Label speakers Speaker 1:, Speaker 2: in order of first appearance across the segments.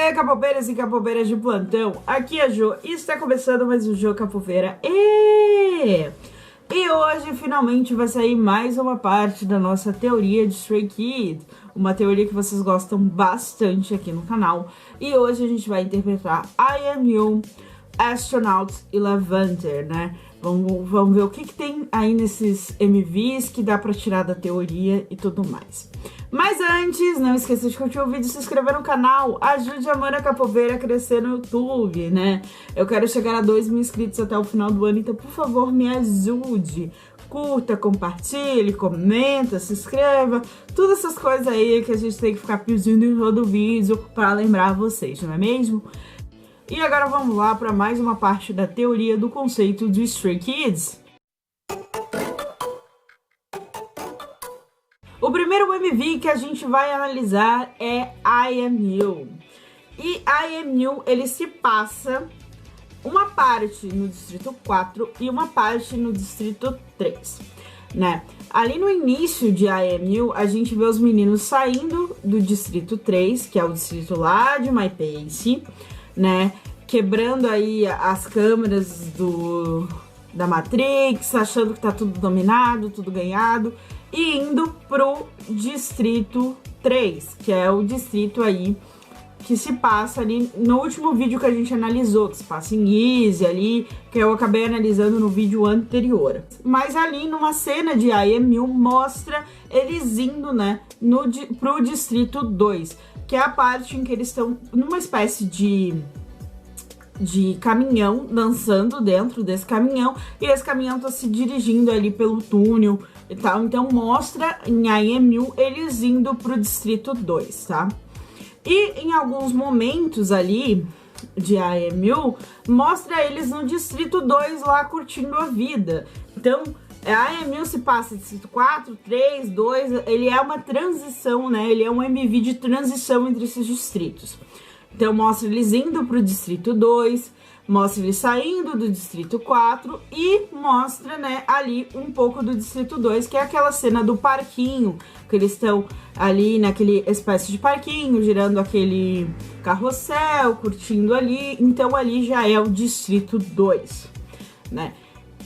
Speaker 1: Aê, capopeiras e capopeiras de plantão, aqui é a Jo e está começando mais um Jo Capoeira. E hoje finalmente vai sair mais uma parte da nossa teoria de Stray Kids, uma teoria que vocês gostam bastante aqui no canal. E hoje a gente vai interpretar I Am You, Astronauts e Lavender, né? Vamos ver o que tem aí nesses MVs que dá pra tirar da teoria e tudo mais. Mas antes, não esqueça de curtir o vídeo, se inscrever no canal, ajude a Mana Capoeira a crescer no YouTube, né? Eu quero chegar a 2.000 inscritos até o final do ano, então por favor me ajude. Curta, compartilhe, comenta, se inscreva, todas essas coisas aí que a gente tem que ficar pedindo em todo vídeo para lembrar vocês, não é mesmo? E agora vamos lá para mais uma parte da teoria do conceito de Stray Kids. O primeiro MV que a gente vai analisar é I Am You. E I Am You, ele se passa uma parte no Distrito 4 e uma parte no Distrito 3, né? Ali no início de I Am You, a gente vê os meninos saindo do Distrito 3, que é o distrito lá de My Pace, né? Quebrando aí as câmeras da Matrix, achando que tá tudo dominado, tudo ganhado, e indo pro Distrito 3, que é o distrito aí que se passa ali no último vídeo que a gente analisou, que se passa em Easy ali, que eu acabei analisando no vídeo anterior. Mas ali numa cena de I Am You mostra eles indo, né, pro Distrito 2, que é a parte em que eles estão numa espécie de caminhão, dançando dentro desse caminhão, e esse caminhão tá se dirigindo ali pelo túnel e tal, então mostra em I Am You eles indo pro Distrito 2, tá? E em alguns momentos ali de I Am You, mostra eles no Distrito 2 lá curtindo a vida. Então, I Am You se passa Distrito 4, 3, 2, ele é uma transição, né? Ele é um MV de transição entre esses distritos. Então mostra eles indo pro Distrito 2, mostra eles saindo do Distrito 4 e mostra, né, ali um pouco do Distrito 2, que é aquela cena do parquinho, que eles estão ali naquele espécie de parquinho, girando aquele carrossel, curtindo ali. Então ali já é o Distrito 2, né?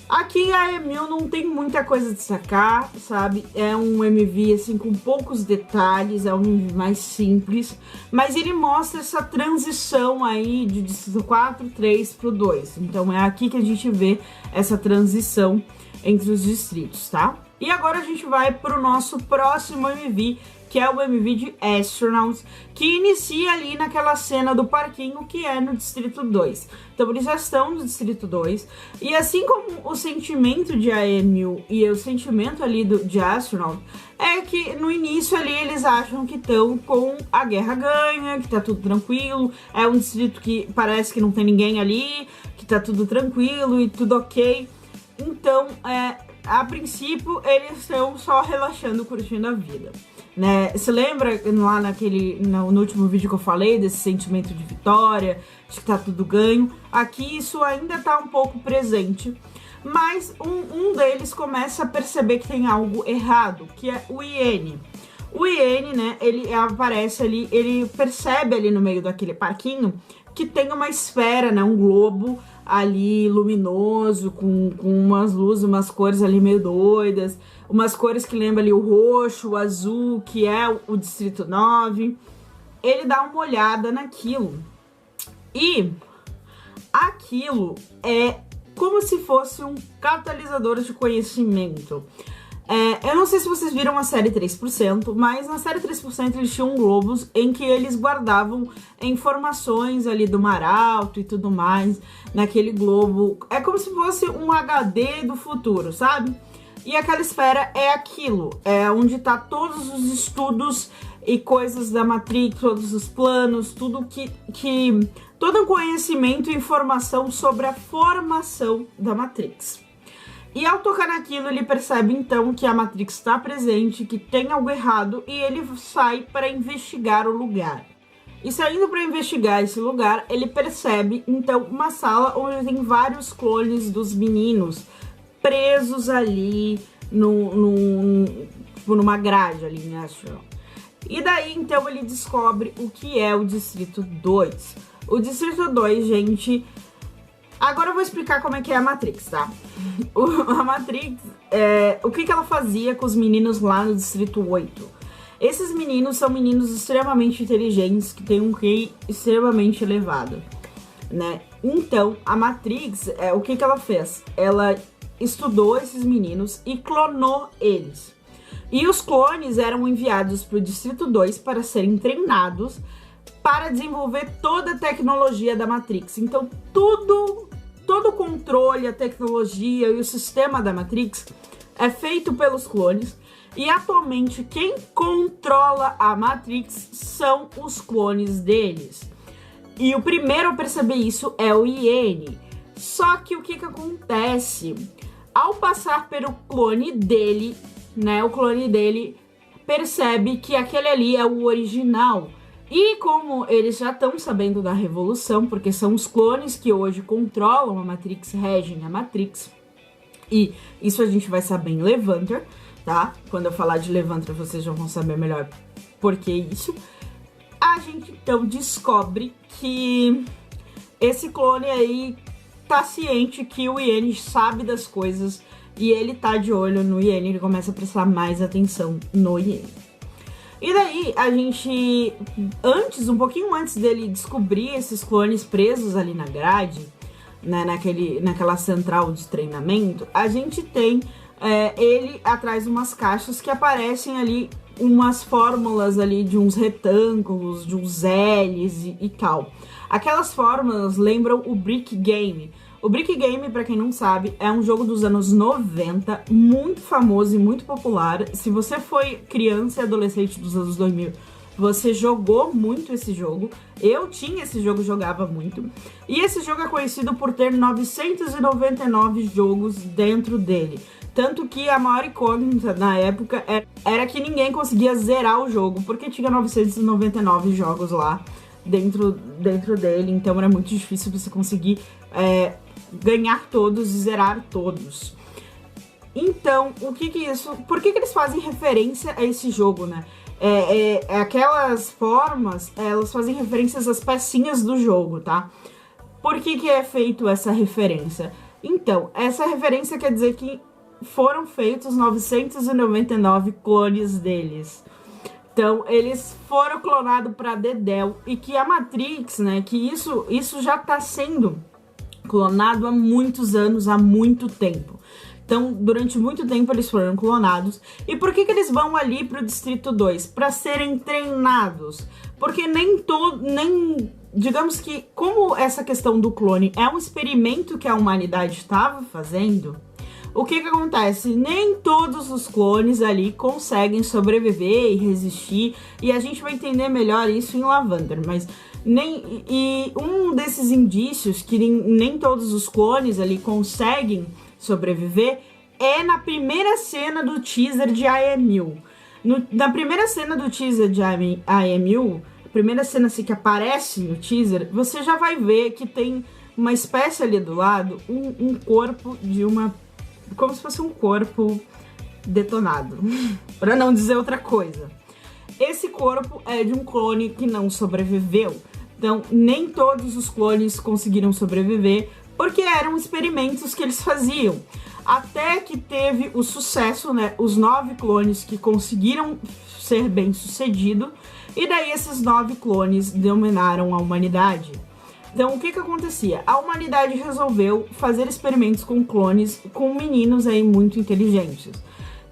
Speaker 1: Aqui em I Am You não tem muita coisa a destacar, sabe? É um MV, assim, com poucos detalhes, é um MV mais simples, mas ele mostra essa transição aí de Distrito 4, 3 pro 2. Então é aqui que a gente vê essa transição entre os distritos, tá? E agora a gente vai pro nosso próximo MV, que é o MV de Astronauts, que inicia ali naquela cena do parquinho, que é no Distrito 2. Então eles já estão no Distrito 2, e assim como o sentimento de I Am You e o sentimento ali de Astronaut, é que no início ali eles acham que estão com a guerra ganha, que tá tudo tranquilo, é um distrito que parece que não tem ninguém ali, que tá tudo tranquilo e tudo ok. Então, a princípio, eles estão só relaxando, curtindo a vida, né? Se lembra lá no último vídeo que eu falei desse sentimento de vitória, de que tá tudo ganho? Aqui isso ainda tá um pouco presente, mas um deles começa a perceber que tem algo errado, que é o Iene. O Iene, né, ele aparece ali, ele percebe ali no meio daquele parquinho que tem uma esfera, né, um globo ali luminoso, com umas luzes, umas cores ali meio doidas, umas cores que lembram ali o roxo, o azul, que é o Distrito 9. Ele dá uma olhada naquilo, e aquilo é como se fosse um catalisador de conhecimento. Eu não sei se vocês viram a série 3%, mas na série 3% eles tinham globos em que eles guardavam informações ali do Mar Alto e tudo mais naquele globo. É como se fosse um HD do futuro, sabe? E aquela esfera é aquilo, é onde tá todos os estudos e coisas da Matrix, todos os planos, tudo todo o conhecimento e informação sobre a formação da Matrix. E ao tocar naquilo, ele percebe então que a Matrix está presente, que tem algo errado, e ele sai para investigar o lugar. E saindo para investigar esse lugar, ele percebe então uma sala onde tem vários clones dos meninos presos ali numa grade ali em Astronauts. E daí, então, ele descobre o que é o Distrito 2. O Distrito 2, gente... Agora eu vou explicar como é que é a Matrix, tá? A Matrix, o que ela fazia com os meninos lá no Distrito 8? Esses meninos são meninos extremamente inteligentes, que têm um QI extremamente elevado, né? Então, a Matrix, o que ela fez? Ela estudou esses meninos e clonou eles. E os clones eram enviados para o Distrito 2 para serem treinados para desenvolver toda a tecnologia da Matrix. Então, todo o controle, a tecnologia e o sistema da Matrix é feito pelos clones. E atualmente, quem controla a Matrix são os clones deles. E o primeiro a perceber isso é o Iene. Só que o que acontece? Ao passar pelo clone dele, né, o clone dele percebe que aquele ali é o original. E como eles já estão sabendo da revolução, porque são os clones que hoje controlam a Matrix, regem a Matrix, e isso a gente vai saber em Levanter, tá? Quando eu falar de Levanter, vocês já vão saber melhor por que isso. A gente então descobre que esse clone aí tá ciente que o Iene sabe das coisas e ele tá de olho no Iene, ele começa a prestar mais atenção no Iene. E daí, a gente, um pouquinho antes dele descobrir esses clones presos ali na grade, né, naquela central de treinamento, a gente tem ele atrás de umas caixas que aparecem ali, umas fórmulas ali de uns retângulos, de uns L's e tal. Aquelas fórmulas lembram o Brick Game. O Brick Game, pra quem não sabe, é um jogo dos anos 90, muito famoso e muito popular. Se você foi criança e adolescente dos anos 2000, você jogou muito esse jogo. Eu tinha esse jogo, jogava muito. E esse jogo é conhecido por ter 999 jogos dentro dele. Tanto que a maior incógnita na época era que ninguém conseguia zerar o jogo, porque tinha 999 jogos lá dentro dele. Então era muito difícil você conseguir ganhar todos e zerar todos. Então, por que eles fazem referência a esse jogo, né? Aquelas formas, elas fazem referências às pecinhas do jogo, tá? Por que é feito essa referência? Então, essa referência quer dizer que foram feitos 999 clones deles. Então, eles foram clonados para Dedel e que a Matrix, né, que isso já tá sendo clonado há muitos anos, há muito tempo. Então, durante muito tempo eles foram clonados. E por que eles vão ali pro Distrito 2? Para serem treinados. Porque digamos que, como essa questão do clone é um experimento que a humanidade estava fazendo, o que acontece? Nem todos os clones ali conseguem sobreviver e resistir. E a gente vai entender melhor isso em Lavender, mas... um desses indícios que nem todos os clones ali conseguem sobreviver é na primeira cena do teaser de IMU. Na primeira cena do teaser de IMU, a primeira cena assim que aparece no teaser, você já vai ver que tem uma espécie ali do lado, um corpo de uma... como se fosse um corpo detonado, para não dizer outra coisa. Esse corpo é de um clone que não sobreviveu. Então, nem todos os clones conseguiram sobreviver, porque eram experimentos que eles faziam. Até que teve o sucesso, né? Os 9 clones que conseguiram ser bem-sucedidos, e daí esses 9 clones dominaram a humanidade. Então, o que acontecia? A humanidade resolveu fazer experimentos com clones, com meninos aí muito inteligentes.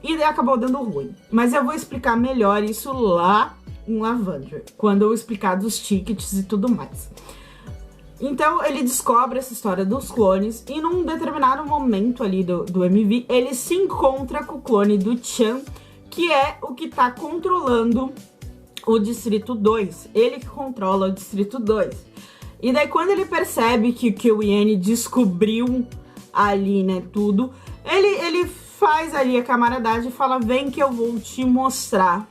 Speaker 1: E acabou dando ruim. Mas eu vou explicar melhor isso lá em Lavender, quando eu explicar dos tickets e tudo mais. Então, ele descobre essa história dos clones e num determinado momento ali do MV, ele se encontra com o clone do Chan, que é o que tá controlando o Distrito 2. Ele que controla o Distrito 2. E daí, quando ele percebe que o Iene descobriu ali, né, tudo, ele faz ali a camaradagem e fala, vem que eu vou te mostrar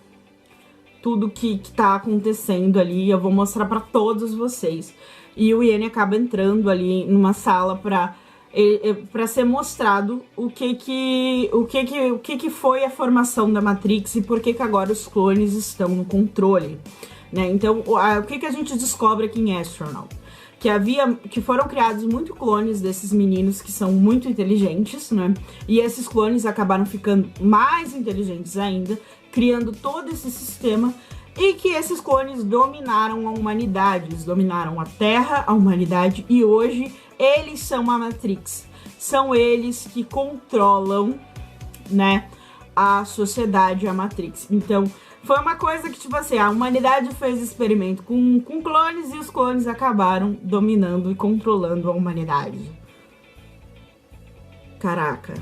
Speaker 1: tudo que tá acontecendo ali, eu vou mostrar pra todos vocês. E o Iene acaba entrando ali numa sala pra para ser mostrado o que foi a formação da Matrix e por que agora os clones estão no controle, né? Então, o que a gente descobre aqui em Astronaut? Que foram criados muitos clones desses meninos que são muito inteligentes, né? E esses clones acabaram ficando mais inteligentes ainda, criando todo esse sistema, e que esses clones dominaram a humanidade, eles dominaram a Terra, a humanidade, e hoje eles são a Matrix. São eles que controlam, né, a sociedade, a Matrix. Então, foi uma coisa que, tipo assim, a humanidade fez experimento com clones e os clones acabaram dominando e controlando a humanidade. Caraca.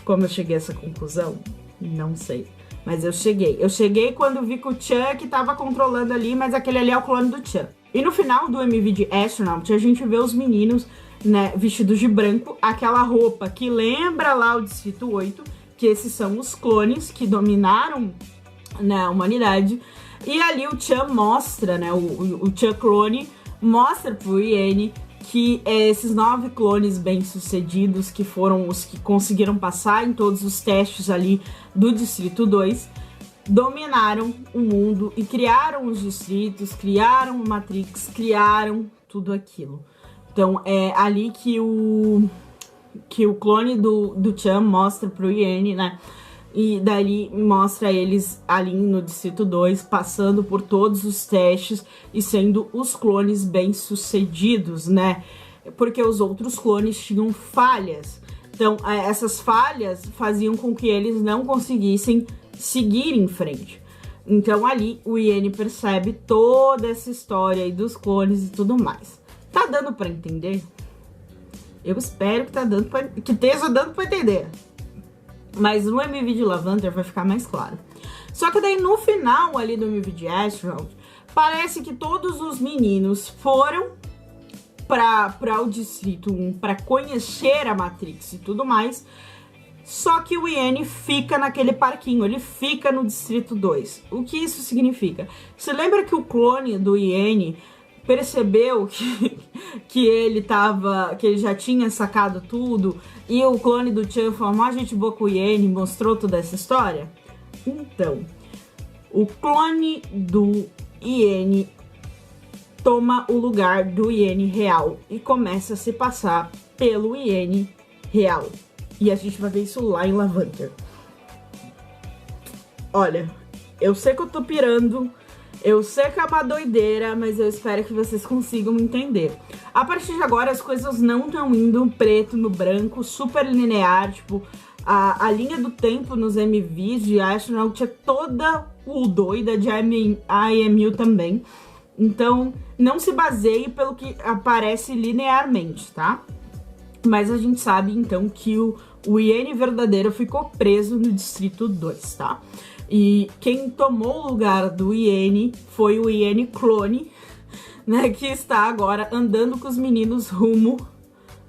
Speaker 1: Como eu cheguei a essa conclusão? Não sei. Mas eu cheguei. Eu cheguei quando vi que o Chuck tava controlando ali, mas aquele ali é o clone do Chuck. E no final do MV de Astronaut, a gente vê os meninos, né, vestidos de branco, aquela roupa que lembra lá o Distrito 8, que esses são os clones que dominaram, né, a humanidade. E ali o Chuck mostra, né, o Chuck clone mostra pro Ian que esses 9 clones bem-sucedidos, que foram os que conseguiram passar em todos os testes ali do Distrito 2, dominaram o mundo e criaram os distritos, criaram o Matrix, criaram tudo aquilo. Então é ali que o clone do Chan mostra pro Ian, né? E dali mostra eles ali no Distrito 2, passando por todos os testes e sendo os clones bem-sucedidos, né? Porque os outros clones tinham falhas. Então, essas falhas faziam com que eles não conseguissem seguir em frente. Então, ali, o Ian percebe toda essa história aí dos clones e tudo mais. Tá dando pra entender? Eu espero que esteja dando pra entender. Mas no MV de Lavender vai ficar mais claro. Só que daí no final ali do MV de Astronaut, parece que todos os meninos foram para o Distrito 1 para conhecer a Matrix e tudo mais. Só que o Ian fica naquele parquinho, ele fica no Distrito 2. O que isso significa? Você lembra que o clone do Ian percebeu que ele já tinha sacado tudo, e o clone do Chan falou, a gente boa com o Ian, mostrou toda essa história? Então, o clone do Ian toma o lugar do Ian real e começa a se passar pelo Ian real. E a gente vai ver isso lá em Lavender. Olha, eu sei que eu tô pirando, eu sei que é uma doideira, mas eu espero que vocês consigam entender. A partir de agora, as coisas não estão indo preto no branco, super linear, tipo, a linha do tempo nos MVs de Astronaut é toda doida, de IMU também. Então, não se baseie pelo que aparece linearmente, tá? Mas a gente sabe, então, que o Ian verdadeiro ficou preso no Distrito 2, tá? E quem tomou o lugar do Ian foi o Ian clone, né, que está agora andando com os meninos rumo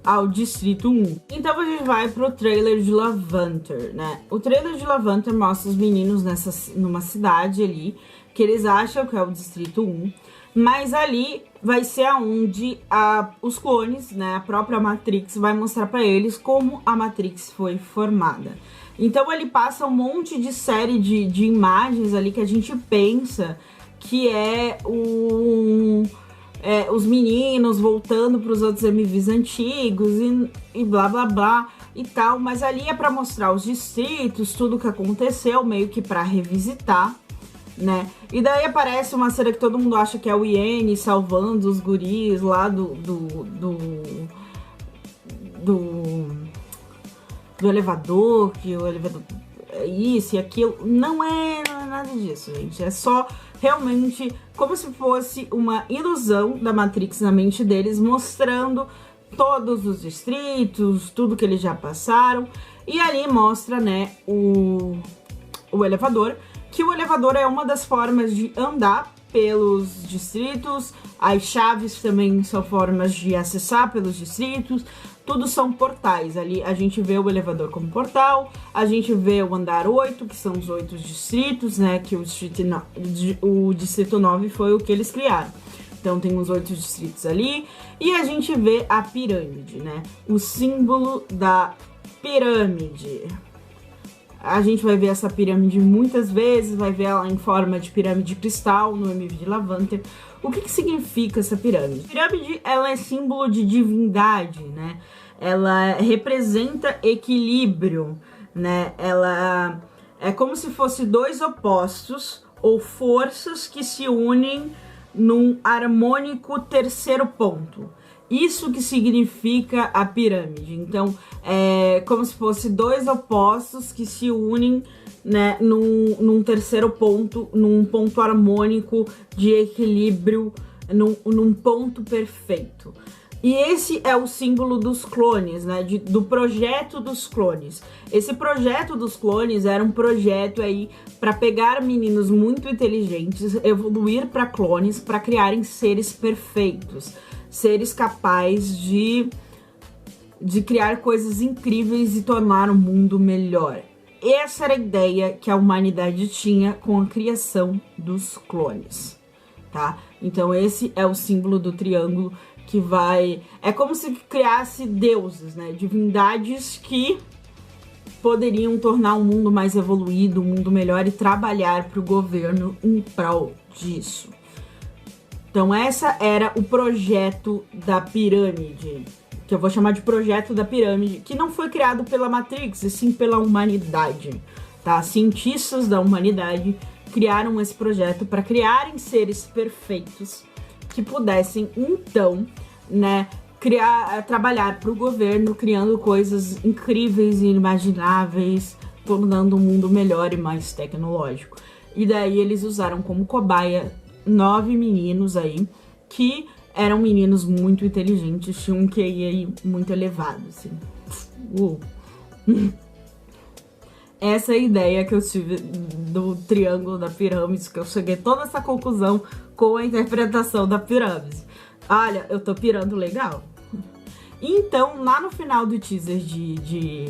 Speaker 1: ao Distrito 1. Então a gente vai pro trailer de Lavender, né? O trailer de Lavender mostra os meninos numa cidade ali, que eles acham que é o Distrito 1, mas ali vai ser aonde os clones, né, a própria Matrix, vai mostrar pra eles como a Matrix foi formada. Então ele passa um monte de série de imagens ali que a gente pensa que é os meninos voltando para os outros MVs antigos e blá blá blá e tal, mas ali é para mostrar os distritos, tudo que aconteceu, meio que para revisitar, né? E daí aparece uma cena que todo mundo acha que é o Ian salvando os guris lá do elevador, que o elevador é isso e aquilo. Não é nada disso, gente. É só realmente como se fosse uma ilusão da Matrix na mente deles, mostrando todos os distritos, tudo que eles já passaram. E ali mostra, né, o elevador, que o elevador é uma das formas de andar pelos distritos, as chaves também são formas de acessar pelos distritos, tudo são portais. Ali a gente vê o elevador como portal, a gente vê o andar 8, que são os 8 distritos, né, que o Distrito 9 foi o que eles criaram. Então tem os 8 distritos ali. E a gente vê a pirâmide, né? O símbolo da pirâmide. A gente vai ver essa pirâmide muitas vezes, vai ver ela em forma de pirâmide cristal no MV de Lavander. O que significa essa pirâmide? A pirâmide, ela é símbolo de divindade, né? Ela representa equilíbrio, né? Ela é como se fosse dois opostos ou forças que se unem num harmônico terceiro ponto. Isso que significa a pirâmide. Então, é como se fosse dois opostos que se unem, né, num terceiro ponto, num ponto harmônico de equilíbrio, num ponto perfeito. E esse é o símbolo dos clones, né, do projeto dos clones. Esse projeto dos clones era um projeto aí para pegar meninos muito inteligentes, evoluir para clones, para criarem seres perfeitos, seres capazes de criar coisas incríveis e tornar o mundo melhor. Essa era a ideia que a humanidade tinha com a criação dos clones, tá? Então esse é o símbolo do triângulo que vai... É como se criasse deuses, né? Divindades que poderiam tornar o mundo mais evoluído, um mundo melhor e trabalhar para o governo em prol disso. Então essa era o projeto da pirâmide, que eu vou chamar de projeto da pirâmide, que não foi criado pela Matrix, e sim pela humanidade, tá? Cientistas da humanidade criaram esse projeto para criarem seres perfeitos que pudessem, então, né, trabalhar para o governo, criando coisas incríveis e inimagináveis, tornando o mundo melhor e mais tecnológico. E daí eles usaram como cobaia 9 meninos aí, que eram meninos muito inteligentes, tinham um QI aí muito elevado, assim. Essa é a ideia que eu tive do triângulo da pirâmide, que eu cheguei a toda essa conclusão com a interpretação da pirâmide. Olha, eu tô pirando legal. Então, lá no final do teaser de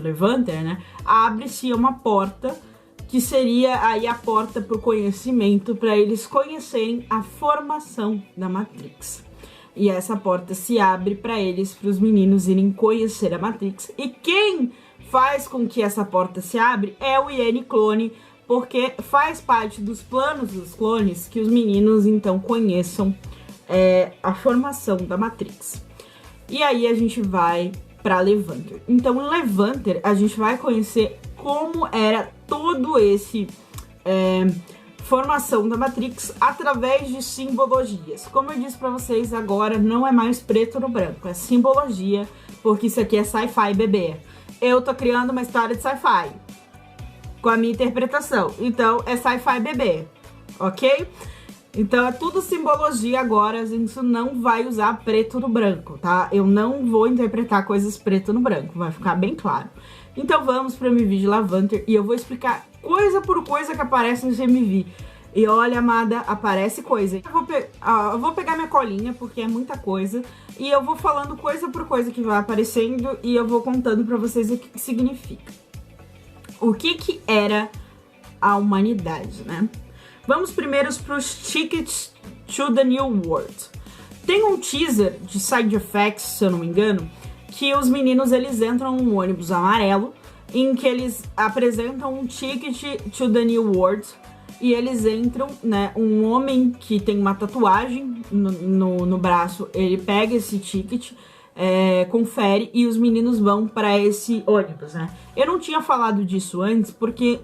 Speaker 1: Lavander, né, abre-se uma porta que seria aí a porta para o conhecimento, para eles conhecerem a formação da Matrix. E essa porta se abre para eles, para os meninos irem conhecer a Matrix. E quem faz com que essa porta se abre é o Iene Clone, porque faz parte dos planos dos clones que os meninos então conheçam a formação da Matrix. E aí a gente vai para Lavander. Então em Lavander a gente vai conhecer como era todo esse formação da Matrix através de simbologias. Como eu disse para vocês, agora não é mais preto no branco, é simbologia, porque isso aqui é sci-fi, bebê. Eu tô criando uma história de sci-fi com a minha interpretação, então é sci-fi, bebê, ok? Então é tudo simbologia agora, a gente não vai usar preto no branco, tá? Eu não vou interpretar coisas preto no branco, vai ficar bem claro. Então vamos para o MV de Lavander e eu vou explicar coisa por coisa que aparece nesse MV. E olha, amada, aparece coisa. Eu vou pegar minha colinha, porque é muita coisa, e eu vou falando coisa por coisa que vai aparecendo e eu vou contando para vocês o que significa. O que era a humanidade, né? Vamos primeiro para os Tickets to the New World. Tem um teaser de Side Effects, se eu não me engano, que os meninos eles entram num ônibus amarelo, em que eles apresentam um Ticket to the New World, e eles entram, né, um homem que tem uma tatuagem no braço, ele pega esse ticket, confere, e os meninos vão para esse ônibus, né? Eu não tinha falado disso antes, porque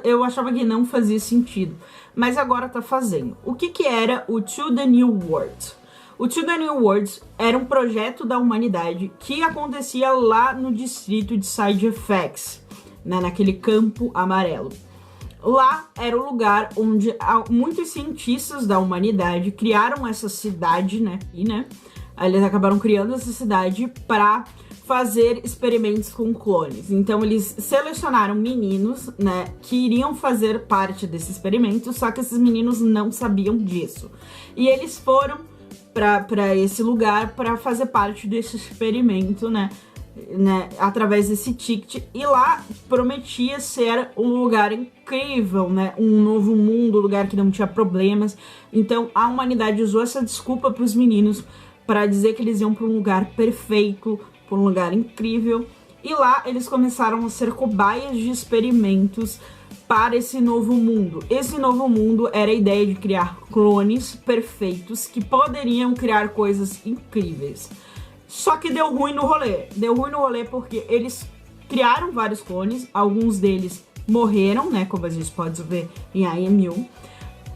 Speaker 1: eu achava que não fazia sentido, mas agora tá fazendo. O que era o To the New World? O To the New World era um projeto da humanidade que acontecia lá no distrito de Side Effects, né, naquele campo amarelo. Lá era o lugar onde muitos cientistas da humanidade criaram essa cidade, né? Eles acabaram criando essa cidade para fazer experimentos com clones. Então eles selecionaram meninos, né, que iriam fazer parte desse experimento, só que esses meninos não sabiam disso. E eles foram para esse lugar para fazer parte desse experimento, né? né, através desse ticket, e lá prometia ser um lugar incrível, né, um novo mundo, um lugar que não tinha problemas. Então a humanidade usou essa desculpa para os meninos para dizer que eles iam para um lugar perfeito, para um lugar incrível, e lá eles começaram a ser cobaias de experimentos para esse novo mundo. Esse novo mundo era a ideia de criar clones perfeitos que poderiam criar coisas incríveis. Só que deu ruim no rolê. Deu ruim no rolê porque eles criaram vários clones, alguns deles morreram, né, como a gente pode ver em IMU,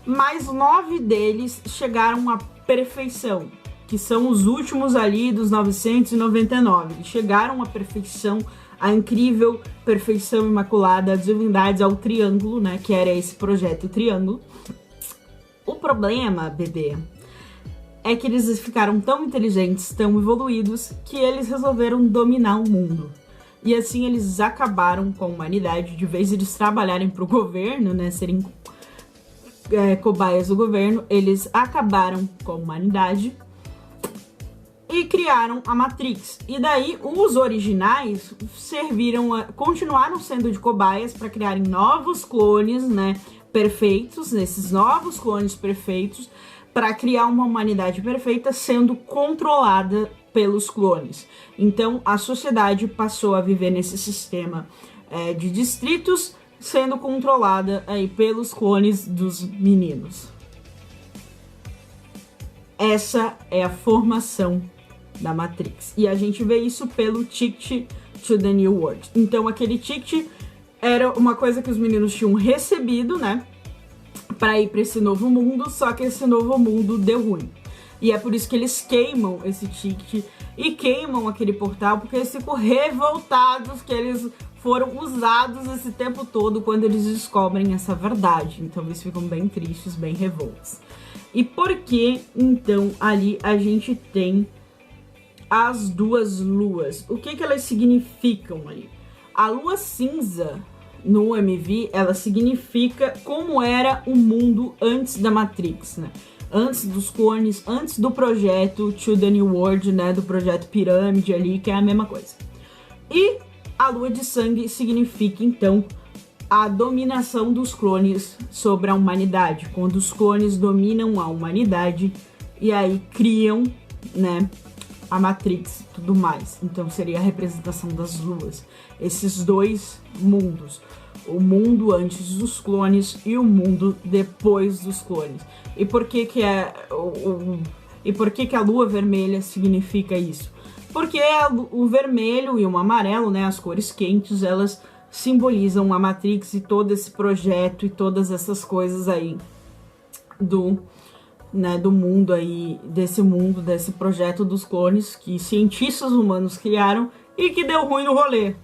Speaker 1: mas 9 deles chegaram à perfeição, que são os últimos ali dos 999. Eles chegaram à perfeição, a incrível perfeição imaculada, as divindades ao triângulo, né, que era esse projeto Triângulo. O problema, bebê, é que eles ficaram tão inteligentes, tão evoluídos, que eles resolveram dominar o mundo. E assim eles acabaram com a humanidade. De vez de eles trabalharem para o governo, né, serem cobaias do governo, eles acabaram com a humanidade e criaram a Matrix. E daí os originais continuaram sendo de cobaias para criarem novos clones, né, perfeitos, esses novos clones perfeitos, para criar uma humanidade perfeita sendo controlada pelos clones. Então a sociedade passou a viver nesse sistema de distritos, sendo controlada aí pelos clones dos meninos. Essa é a formação da Matrix. E a gente vê isso pelo Ticket to the New World. Então aquele ticket era uma coisa que os meninos tinham recebido, né, para ir para esse novo mundo, só que esse novo mundo deu ruim. E é por isso que eles queimam esse ticket e queimam aquele portal, porque eles ficam revoltados que eles foram usados esse tempo todo quando eles descobrem essa verdade. Então eles ficam bem tristes, bem revoltos. E por que, então, ali a gente tem as duas luas? O que elas significam ali? A lua cinza no MV, ela significa como era o mundo antes da Matrix, né? Antes dos clones, antes do projeto To The New World, né? Do projeto Pirâmide ali, que é a mesma coisa. E a lua de sangue significa, então, a dominação dos clones sobre a humanidade. Quando os clones dominam a humanidade e aí criam, né, a Matrix e tudo mais. Então seria a representação das luas. Esses dois mundos. O mundo antes dos clones e o mundo depois dos clones. E por que que a lua vermelha significa isso? Porque o vermelho e o amarelo, né, as cores quentes, elas simbolizam a Matrix e todo esse projeto e todas essas coisas aí do mundo aí, desse projeto dos clones que cientistas humanos criaram e que deu ruim no rolê.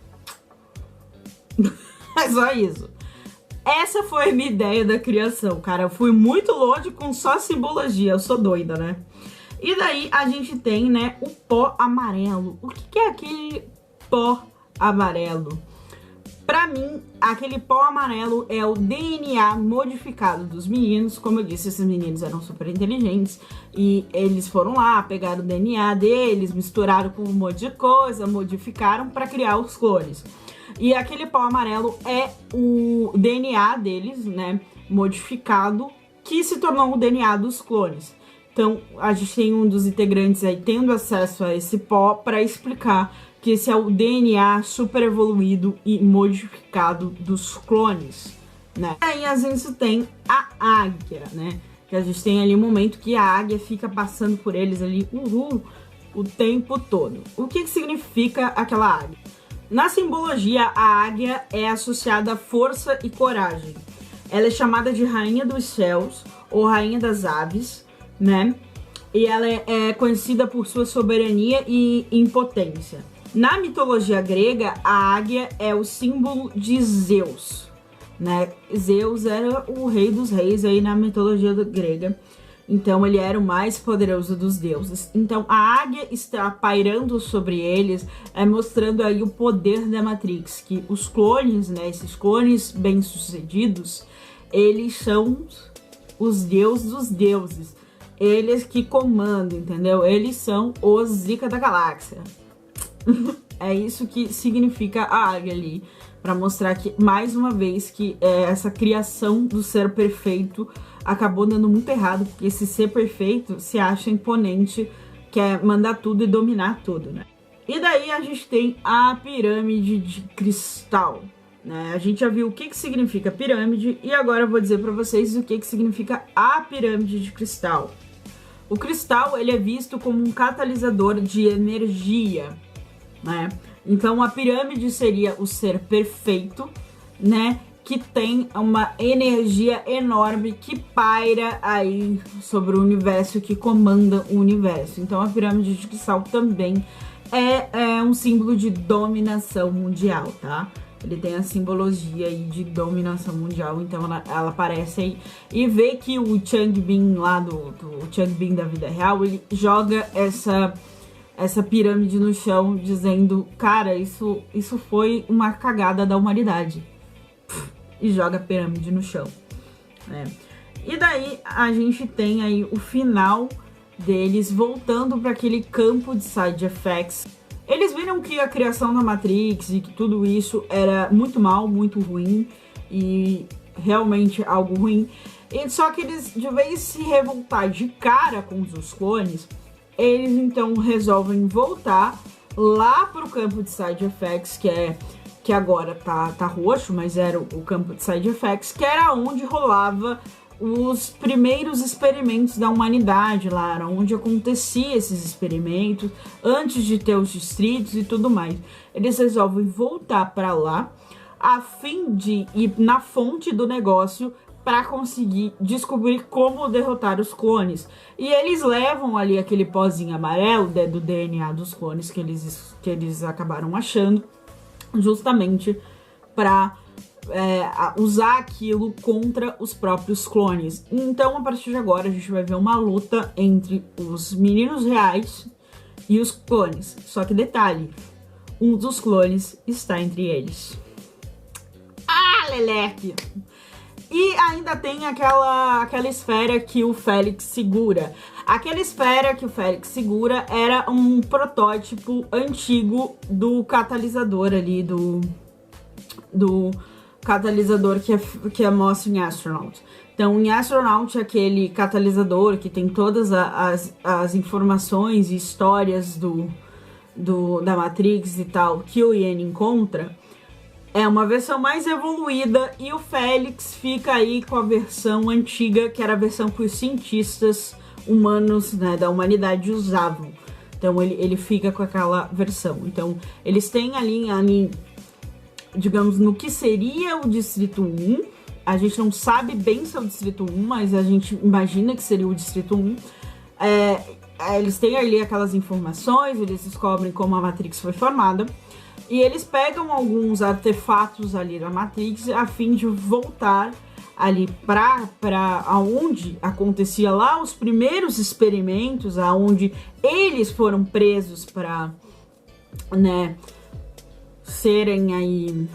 Speaker 1: É só isso. Essa foi a minha ideia da criação, cara. Eu fui muito longe com só simbologia, eu sou doida, né? E daí a gente tem, né, o pó amarelo. O que é aquele pó amarelo? Pra mim, aquele pó amarelo é o DNA modificado dos meninos. Como eu disse, esses meninos eram super inteligentes e eles foram lá, pegaram o DNA deles, misturaram com um monte de coisa, modificaram pra criar os clones. E aquele pó amarelo é o DNA deles, né, modificado, que se tornou o DNA dos clones. Então, a gente tem um dos integrantes aí tendo acesso a esse pó para explicar que esse é o DNA super evoluído e modificado dos clones, né? E aí a gente tem a águia, né? Que a gente tem ali um momento que a águia fica passando por eles ali, o tempo todo. O que significa aquela águia? Na simbologia, a águia é associada à força e coragem. Ela é chamada de rainha dos céus ou rainha das aves, né? E ela é conhecida por sua soberania e impotência. Na mitologia grega, a águia é o símbolo de Zeus, né? Zeus era o rei dos reis aí na mitologia grega. Então ele era o mais poderoso dos deuses. Então a águia está pairando sobre eles, mostrando aí o poder da Matrix, que os clones, né, esses clones bem-sucedidos, eles são os deuses dos deuses. Eles que comandam, entendeu? Eles são os Zika da galáxia. É isso que significa a águia ali, para mostrar que, mais uma vez, que essa criação do ser perfeito acabou dando muito errado, porque esse ser perfeito se acha imponente, quer mandar tudo e dominar tudo, né? E daí a gente tem a pirâmide de cristal, né? A gente já viu o que significa pirâmide e agora eu vou dizer para vocês o que significa a pirâmide de cristal. O cristal, ele é visto como um catalisador de energia, né? Então a pirâmide seria o ser perfeito, né? Que tem uma energia enorme que paira aí sobre o universo, que comanda o universo. Então a pirâmide de cristal também é um símbolo de dominação mundial, tá? Ele tem a simbologia aí de dominação mundial, então ela aparece aí. E vê que o Changbin lá do Changbin da vida real, ele joga essa pirâmide no chão, dizendo, cara, isso foi uma cagada da humanidade. E joga a pirâmide no chão, né? E daí a gente tem aí o final deles voltando para aquele campo de side effects. Eles viram que a criação da Matrix e que tudo isso era muito mal, muito ruim e realmente algo ruim. E só que eles, de vez de se revoltar de cara com os clones, eles então resolvem voltar lá pro campo de side effects, que agora tá roxo, mas era o campo de side effects, que era onde rolava os primeiros experimentos da humanidade lá, era onde acontecia esses experimentos, antes de ter os distritos e tudo mais. Eles resolvem voltar para lá, a fim de ir na fonte do negócio para conseguir descobrir como derrotar os clones. E eles levam ali aquele pozinho amarelo do DNA dos clones que eles acabaram achando, justamente para usar aquilo contra os próprios clones. Então, a partir de agora, a gente vai ver uma luta entre os meninos reais e os clones. Só que detalhe, um dos clones está entre eles. Ah, leleque! E ainda tem aquela esfera que o Félix segura. Aquela esfera que o Félix segura era um protótipo antigo do catalisador ali, do catalisador que mostra em Astronaut. Então, em Astronaut, aquele catalisador que tem todas as informações e histórias da Matrix e tal, que o Ian encontra, é uma versão mais evoluída, e o Félix fica aí com a versão antiga, que era a versão que os cientistas humanos, né, da humanidade usavam. Então ele fica com aquela versão. Então eles têm ali, digamos, no que seria o Distrito 1. A gente não sabe bem se é o Distrito 1, mas a gente imagina que seria o Distrito 1. Eles têm ali aquelas informações, eles descobrem como a Matrix foi formada. E eles pegam alguns artefatos ali da Matrix a fim de voltar ali para aonde acontecia lá os primeiros experimentos, aonde eles foram presos para, né, serem aí,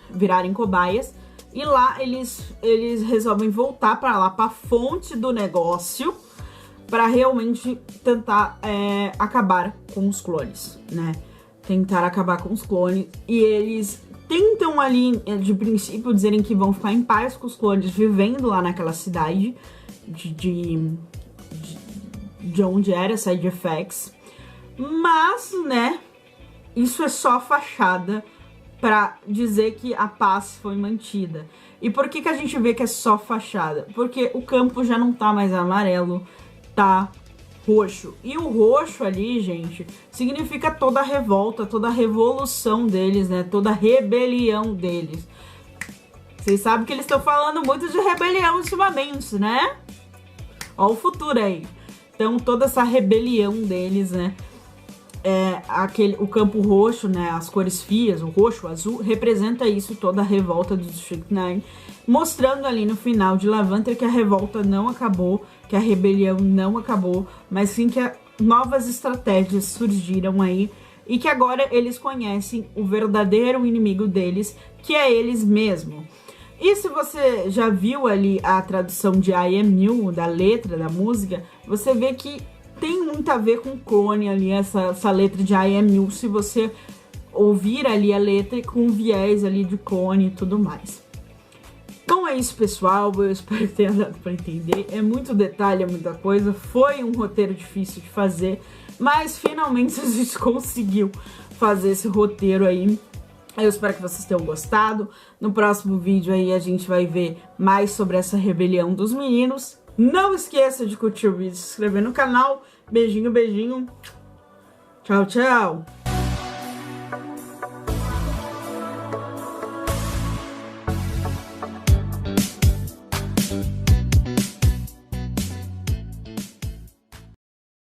Speaker 1: virarem cobaias. E lá eles resolvem voltar para lá, para a fonte do negócio, para realmente tentar acabar com os clones, né? Tentar acabar com os clones. E eles tentam ali, de princípio, dizerem que vão ficar em paz com os clones, vivendo lá naquela cidade de onde era Side Effects. Mas, né, isso é só fachada pra dizer que a paz foi mantida. E por que a gente vê que é só fachada? Porque o campo já não tá mais amarelo, tá roxo. E o roxo ali, gente, significa toda a revolta, toda a revolução deles, né? Toda a rebelião deles. Vocês sabem que eles estão falando muito de rebelião ultimamente, né? Ó o futuro aí. Então, toda essa rebelião deles, né? O campo roxo, né? As cores frias, o roxo, o azul, representa isso, toda a revolta do District 9, mostrando ali no final de Lavender que a revolta não acabou, que a rebelião não acabou, mas sim que novas estratégias surgiram aí e que agora eles conhecem o verdadeiro inimigo deles, que é eles mesmos. E se você já viu ali a tradução de I Am You, da letra da música, você vê que tem muito a ver com clone ali, essa letra de I Am You, se você ouvir ali a letra com viés ali de clone e tudo mais. Bom, é isso, pessoal. Eu espero que tenha dado para entender. É muito detalhe, é muita coisa. Foi um roteiro difícil de fazer, mas finalmente a gente conseguiu fazer esse roteiro aí. Eu espero que vocês tenham gostado. No próximo vídeo aí a gente vai ver mais sobre essa rebelião dos meninos. Não esqueça de curtir o vídeo e se inscrever no canal. Beijinho, beijinho. Tchau, tchau.